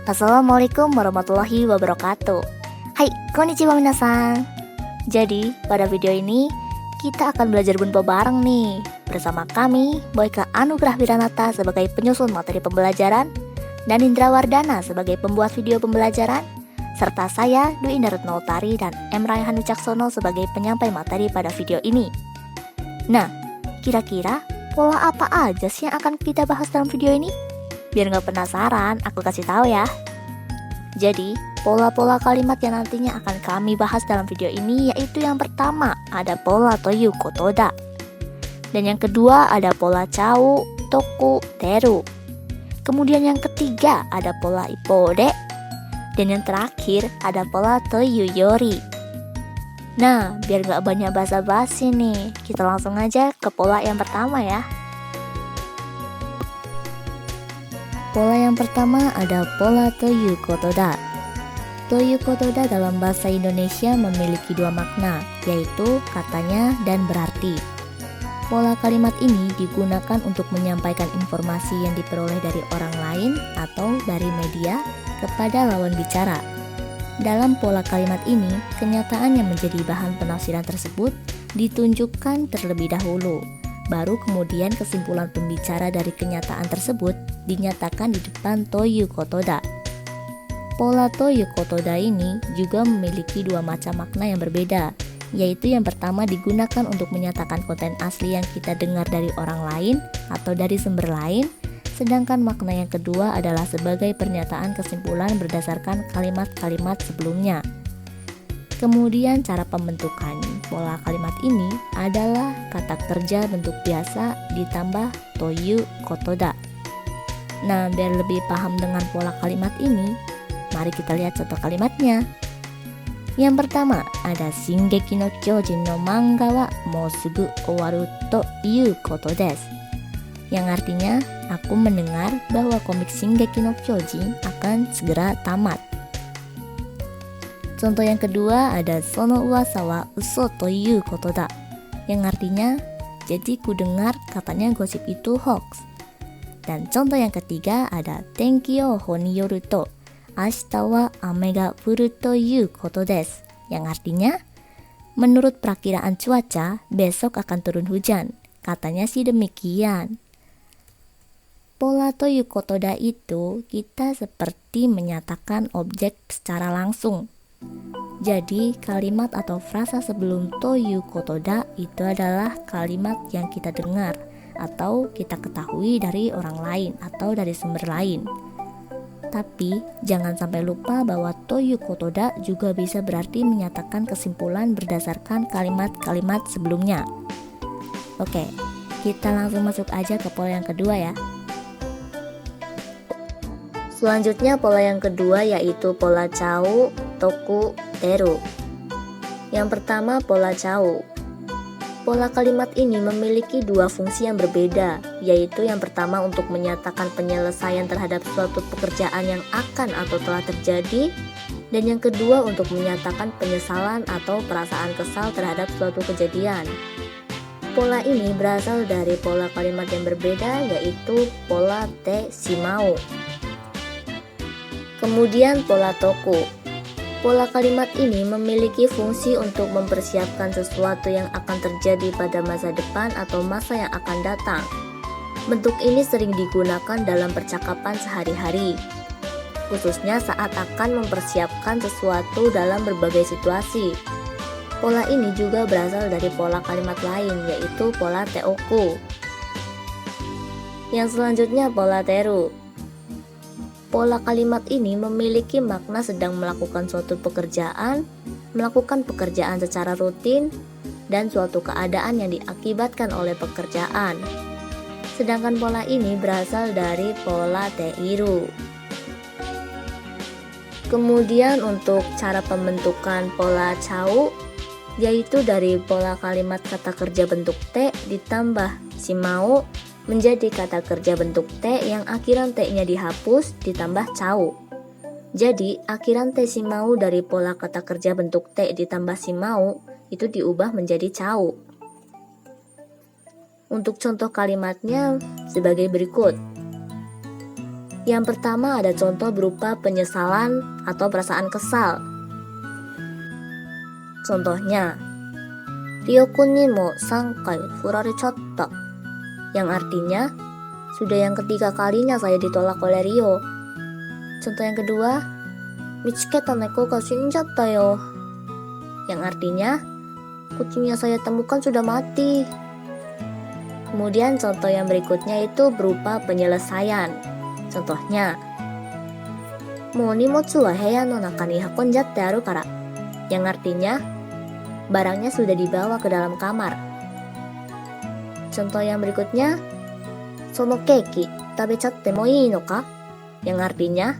Assalamualaikum warahmatullahi wabarakatuh. Hai, konnichiwa minasan. Jadi, pada video ini kita akan belajar bunpo bareng nih. Bersama kami, Boyka Anugrah Wiranata sebagai penyusun materi pembelajaran dan Indra Wardana sebagai pembuat video pembelajaran, serta saya, Dwi Indaretno Utari dan M. Raihan Wicaksono sebagai penyampai materi pada video ini. Nah, kira-kira pola apa aja sih yang akan kita bahas dalam video ini? Biar nggak penasaran, aku kasih tahu ya. Jadi, pola-pola kalimat yang nantinya akan kami bahas dalam video ini yaitu yang pertama ada pola toyu kotoda. Dan yang kedua ada pola chau, toku, teru. Kemudian yang ketiga ada pola ipode. Dan yang terakhir ada pola toyu yori. Nah, biar nggak banyak basa-basi nih, kita langsung aja ke pola yang pertama ya. Pola yang pertama ada pola toyu kotoda. Toyu kotoda dalam bahasa Indonesia memiliki dua makna, yaitu katanya dan berarti. Pola kalimat ini digunakan untuk menyampaikan informasi yang diperoleh dari orang lain atau dari media kepada lawan bicara. Dalam pola kalimat ini, kenyataan yang menjadi bahan penafsiran tersebut ditunjukkan terlebih dahulu. Baru kemudian kesimpulan pembicara dari kenyataan tersebut dinyatakan di depan toyu kotoda. Pola toyu kotoda ini juga memiliki dua macam makna yang berbeda, yaitu yang pertama digunakan untuk menyatakan konten asli yang kita dengar dari orang lain atau dari sumber lain, sedangkan makna yang kedua adalah sebagai pernyataan kesimpulan berdasarkan kalimat-kalimat sebelumnya. Kemudian cara pembentukan pola kalimat ini adalah kata kerja bentuk biasa ditambah toyu kotoda. Nah, biar lebih paham dengan pola kalimat ini, mari kita lihat contoh kalimatnya. Yang pertama ada Shingeki no Kyojin no manga wa mou sugu owaru to iu koto desu. Yang artinya, aku mendengar bahwa komik Shingeki no Kyojin akan segera tamat. Contoh yang kedua ada sono uwasa wa uso to iu koto da. Yang artinya, jadi ku dengar katanya gosip itu hoax. Dan contoh yang ketiga ada tenki youhou ni yoru to ashita wa ame ga furu to iu koto desu. Yang artinya, menurut perakiraan cuaca, besok akan turun hujan. Katanya sih demikian. Pola toyu kotoda itu kita seperti menyatakan objek secara langsung. Jadi kalimat atau frasa sebelum toyu kotoda itu adalah kalimat yang kita dengar atau kita ketahui dari orang lain atau dari sumber lain. Tapi jangan sampai lupa bahwa toyu kotoda juga bisa berarti menyatakan kesimpulan berdasarkan kalimat-kalimat sebelumnya. Oke, kita langsung masuk aja ke pola yang kedua ya. Selanjutnya pola yang kedua yaitu pola chau, toku, teru. Yang pertama pola chau. Pola kalimat ini memiliki dua fungsi yang berbeda, yaitu yang pertama untuk menyatakan penyelesaian terhadap suatu pekerjaan yang akan atau telah terjadi, dan yang kedua untuk menyatakan penyesalan atau perasaan kesal terhadap suatu kejadian. Pola ini berasal dari pola kalimat yang berbeda, yaitu pola te shimau. Kemudian pola toku. Pola kalimat ini memiliki fungsi untuk mempersiapkan sesuatu yang akan terjadi pada masa depan atau masa yang akan datang. Bentuk ini sering digunakan dalam percakapan sehari-hari, khususnya saat akan mempersiapkan sesuatu dalam berbagai situasi. Pola ini juga berasal dari pola kalimat lain, yaitu pola teoku. Yang selanjutnya pola teru. Pola kalimat ini memiliki makna sedang melakukan suatu pekerjaan, melakukan pekerjaan secara rutin, dan suatu keadaan yang diakibatkan oleh pekerjaan. Sedangkan pola ini berasal dari pola teiru. Kemudian untuk cara pembentukan pola chau, yaitu dari pola kalimat kata kerja bentuk te ditambah shimau menjadi kata kerja bentuk T yang akhiran T-nya dihapus ditambah chau. Jadi, akhiran T shimau dari pola kata kerja bentuk T ditambah shimau itu diubah menjadi chau. Untuk contoh kalimatnya sebagai berikut. Yang pertama ada contoh berupa penyesalan atau perasaan kesal. Contohnya, Ryokun ni mo 3 kai furarechatta, yang artinya, sudah yang ketiga kalinya saya ditolak oleh Rio. Contoh yang kedua, Michiketa neko ga shinjatta yo, yang artinya, kucing yang saya temukan sudah mati. Kemudian contoh yang berikutnya itu berupa penyelesaian. Contohnya, Mou nimotsu wa heya no naka ni hakonjatte aru kara, yang artinya, barangnya sudah dibawa ke dalam kamar. Contoh yang berikutnya, sono keiki tabechatte mo ii no ka, yang artinya,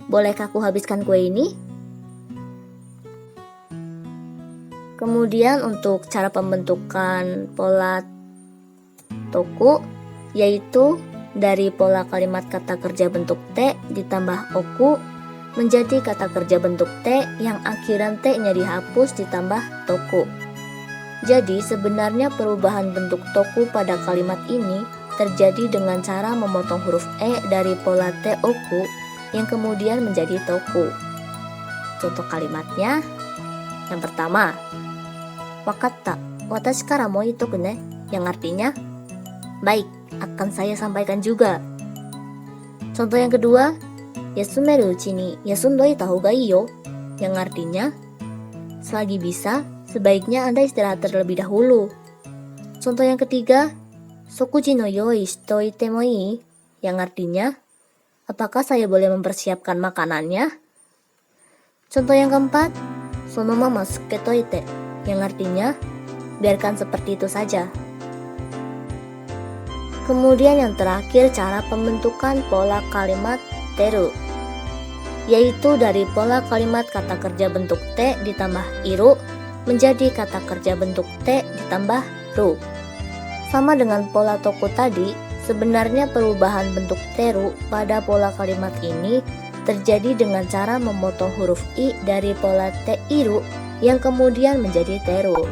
bolehkah aku habiskan kue ini? Kemudian untuk cara pembentukan pola toku, yaitu dari pola kalimat kata kerja bentuk T ditambah oku menjadi kata kerja bentuk T yang akhiran T-nya dihapus ditambah toku. Jadi sebenarnya perubahan bentuk toku pada kalimat ini terjadi dengan cara memotong huruf E dari pola T oku yang kemudian menjadi toku. Contoh kalimatnya, yang pertama, wakatta, watashi kara mo itoku ne, yang artinya, baik, akan saya sampaikan juga. Contoh yang kedua, yasumeru uchi ni yasundoita hou ga ii yo, yang artinya, selagi bisa, sebaiknya Anda istirahat terlebih dahulu. Contoh yang ketiga, sokuji no yoi shitoite mo ii, yang artinya, apakah saya boleh mempersiapkan makanannya? Contoh yang keempat, sono mama suketoite, yang artinya, biarkan seperti itu saja. Kemudian yang terakhir cara pembentukan pola kalimat teru, yaitu dari pola kalimat kata kerja bentuk T ditambah iru menjadi kata kerja bentuk T ditambah ru. Sama dengan pola toku tadi, sebenarnya perubahan bentuk teru pada pola kalimat ini terjadi dengan cara memotong huruf I dari pola T iru yang kemudian menjadi teru.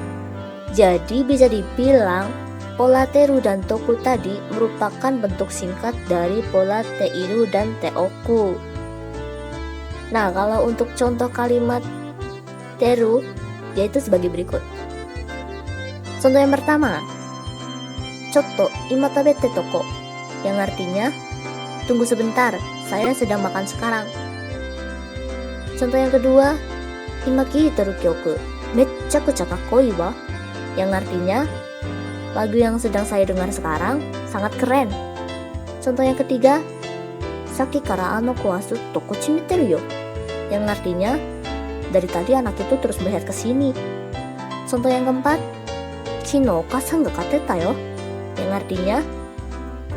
Jadi bisa dibilang pola teru dan toku tadi merupakan bentuk singkat dari pola teiru dan teoku. Nah, kalau untuk contoh kalimat teru, yaitu sebagai berikut. Contoh yang pertama, chotto ima tabete toko, yang artinya, tunggu sebentar, saya sedang makan sekarang. Contoh yang kedua, ima kiiteru kyoku, meccakucha kakkoi wa, yang artinya, lagu yang sedang saya dengar sekarang sangat keren. Contoh yang ketiga, saki kara ano ko wa sutto kochimiteru yo, yang artinya, dari tadi anak itu terus melihat ke sini. Contoh yang keempat, kino okasan ga kateta yo, yang artinya,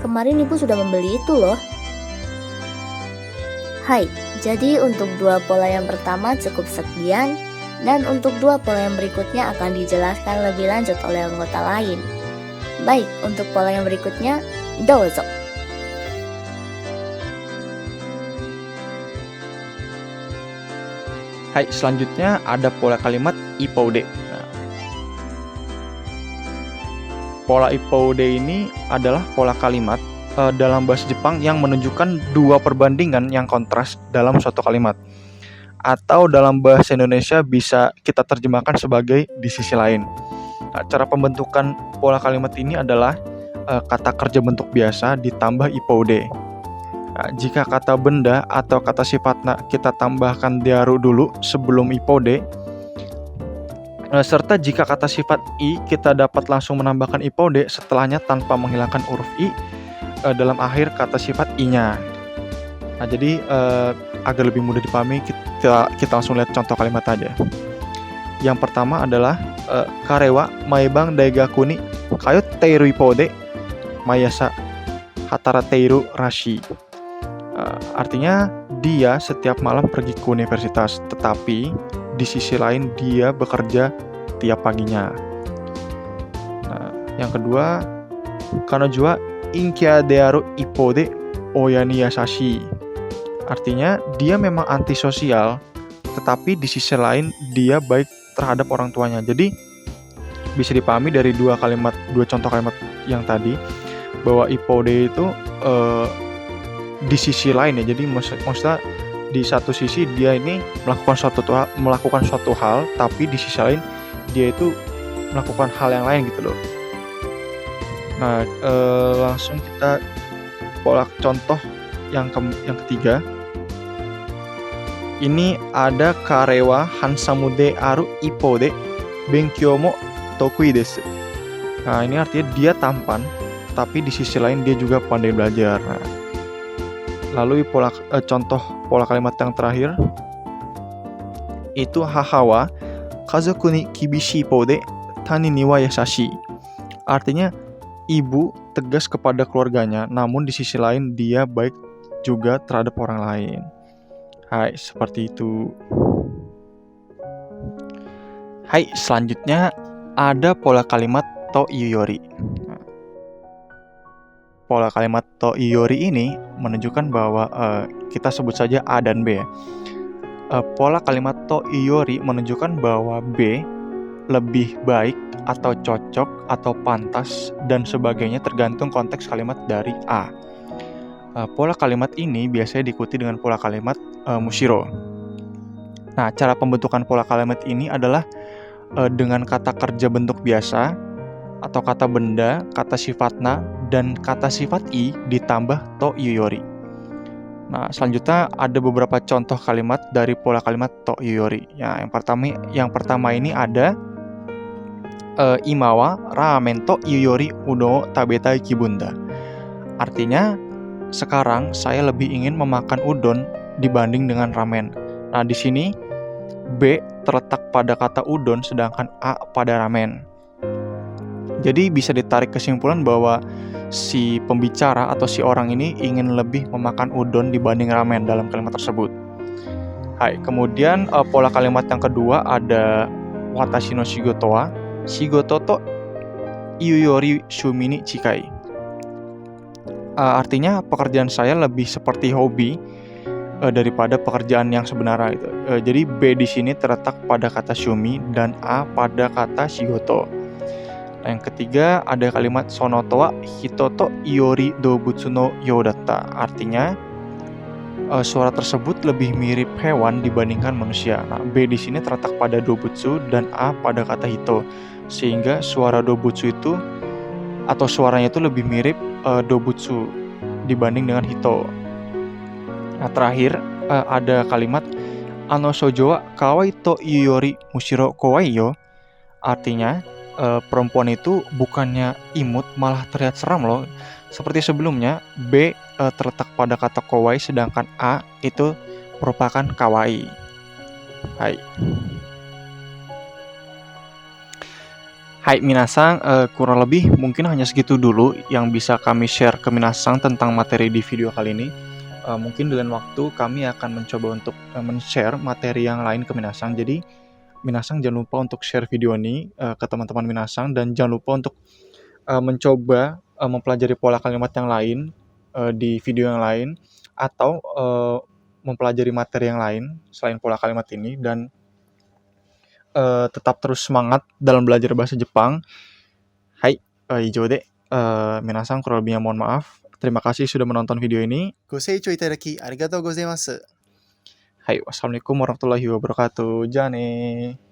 kemarin ibu sudah membeli itu loh. Hai, jadi untuk dua pola yang pertama cukup sekian, dan untuk dua pola yang berikutnya akan dijelaskan lebih lanjut oleh anggota lain. Baik, untuk pola yang berikutnya, dozo. Hai, selanjutnya ada pola kalimat ippoude. Nah, pola ippoude ini adalah pola kalimat dalam bahasa Jepang yang menunjukkan dua perbandingan yang kontras dalam suatu kalimat. Atau dalam bahasa Indonesia bisa kita terjemahkan sebagai di sisi lain. Nah, cara pembentukan pola kalimat ini adalah kata kerja bentuk biasa ditambah ippoude. Nah, jika kata benda atau kata sifatna kita tambahkan diaru dulu sebelum ippoude, serta jika kata sifat i kita dapat langsung menambahkan ippoude setelahnya tanpa menghilangkan huruf i dalam akhir kata sifat i-nya. Nah, jadi agar lebih mudah dipahami, kita langsung lihat contoh kalimat aja. Yang pertama adalah kare wa maebang daigaku ni kayotteiru ippoude mayasa hatarateiru rashi. Artinya dia setiap malam pergi ke universitas, tetapi di sisi lain dia bekerja tiap paginya. Nah, yang kedua, kanojo wa inkia dearu ippoude oya ni yasashi. Artinya dia memang antisosial, tetapi di sisi lain dia baik terhadap orang tuanya. Jadi bisa dipahami dari dua contoh kalimat yang tadi bahwa ippoude itu di sisi lain ya. Jadi maksudnya di satu sisi dia ini melakukan suatu hal, tapi di sisi lain dia itu melakukan hal yang lain gitu loh. Nah, langsung kita contoh yang ketiga. Ini ada karewa hansamude aru ipode benkyou mo tokui desu. Nah, ini artinya dia tampan, tapi di sisi lain dia juga pandai belajar. Nah, lalu contoh pola kalimat yang terakhir itu hahawa kazoku ni kibishii ipode tani ni wa yasashi. Artinya ibu tegas kepada keluarganya, namun di sisi lain dia baik juga terhadap orang lain. Hai, seperti itu. Hai, selanjutnya ada pola kalimat to yuyori. Pola kalimat to yuyori ini menunjukkan bahwa kita sebut saja A dan B. Pola kalimat to yuyori menunjukkan bahwa B lebih baik atau cocok atau pantas dan sebagainya tergantung konteks kalimat dari A. Pola kalimat ini biasanya diikuti dengan pola kalimat mushiro. Nah, cara pembentukan pola kalimat ini adalah dengan kata kerja bentuk biasa atau kata benda, kata sifatna, dan kata sifat i ditambah to yuyori. Nah, selanjutnya ada beberapa contoh kalimat dari pola kalimat to yuyori. Ya, yang pertama ini ada imawa ramen to yuyori udo tabetai kibunda. Artinya sekarang saya lebih ingin memakan udon dibanding dengan ramen. Nah, di sini B terletak pada kata udon sedangkan A pada ramen. Jadi bisa ditarik kesimpulan bahwa si pembicara atau si orang ini ingin lebih memakan udon dibanding ramen dalam kalimat tersebut. Hai, kemudian pola kalimat yang kedua ada watashi no shigoto wa shigoto to iu yori shumi ni chikai. Artinya pekerjaan saya lebih seperti hobi daripada pekerjaan yang sebenarnya gitu. Jadi B di sini terletak pada kata shumi dan A pada kata shigoto. Nah, yang ketiga ada kalimat sonoto wa hito to iori dobutsu no yodatta. Artinya suara tersebut lebih mirip hewan dibandingkan manusia. Nah, B di sini terletak pada dobutsu dan A pada kata hito. Sehingga suara dobutsu itu atau suaranya itu lebih mirip dobutsu dibanding dengan hito. Nah, terakhir ada kalimat ano shoujo wa kawai to yuyori mushiro kowai yo. Artinya perempuan itu bukannya imut malah terlihat seram loh. Seperti sebelumnya, B terletak pada kata kowai sedangkan A itu merupakan kawaii. Hai. Hai minasang, kurang lebih mungkin hanya segitu dulu yang bisa kami share ke minasang tentang materi di video kali ini. Mungkin dengan waktu kami akan mencoba untuk men-share materi yang lain ke minasang. Jadi minasang jangan lupa untuk share video ini ke teman-teman minasang dan jangan lupa untuk mencoba mempelajari pola kalimat yang lain di video yang lain atau mempelajari materi yang lain selain pola kalimat ini dan tetap terus semangat dalam belajar bahasa Jepang. Hai, ijou de. Minasang kurang lebihnya mohon maaf. Terima kasih sudah menonton video ini. Goseichou itadaki arigatou gozaimasu. Hai, wassalamualaikum warahmatullahi wabarakatuh. Jane.